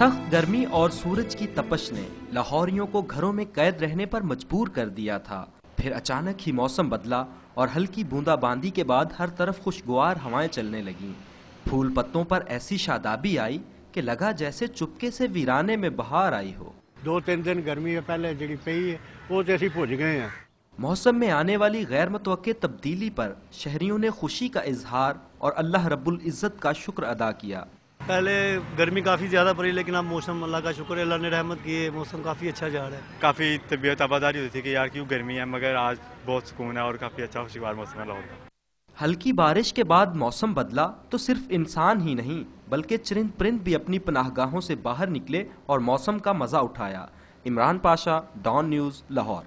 سخت گرمی اور سورج کی تپش نے لاہوریوں کو گھروں میں قید رہنے پر مجبور کر دیا تھا۔ پھر اچانک ہی موسم بدلا اور ہلکی بوندا باندی کے بعد ہر طرف خوشگوار ہوائیں چلنے لگیں۔ پھول پتوں پر ایسی شادابی آئی کہ لگا جیسے چپکے سے ویرانے میں بہار آئی ہو۔ 2-3 دن گرمی پہلے جڑی پئی ہے وہ تے اسی بھج گئے ہیں۔ موسم میں آنے والی غیر متوقع تبدیلی پر شہریوں نے خوشی کا اظہار اور اللہ رب العزت کا شکر ادا کیا۔ پہلے گرمی کافی زیادہ پڑی لیکن اب موسم اللہ کا شکر ہے، اللہ نے رحمت کی ہے، موسم کافی اچھا جا رہا ہے۔ کافی طبیعت آباداری ہوئی تھی کہ یار کیوں گرمی ہے، مگر آج بہت سکون ہے اور کافی اچھا خوشگوار موسم ہے لاہور کا۔ ہلکی بارش کے بعد موسم بدلا تو صرف انسان ہی نہیں بلکہ چرند پرند بھی اپنی پناہ گاہوں سے باہر نکلے اور موسم کا مزہ اٹھایا۔ Imran Pasha, Dawn News, Lahore.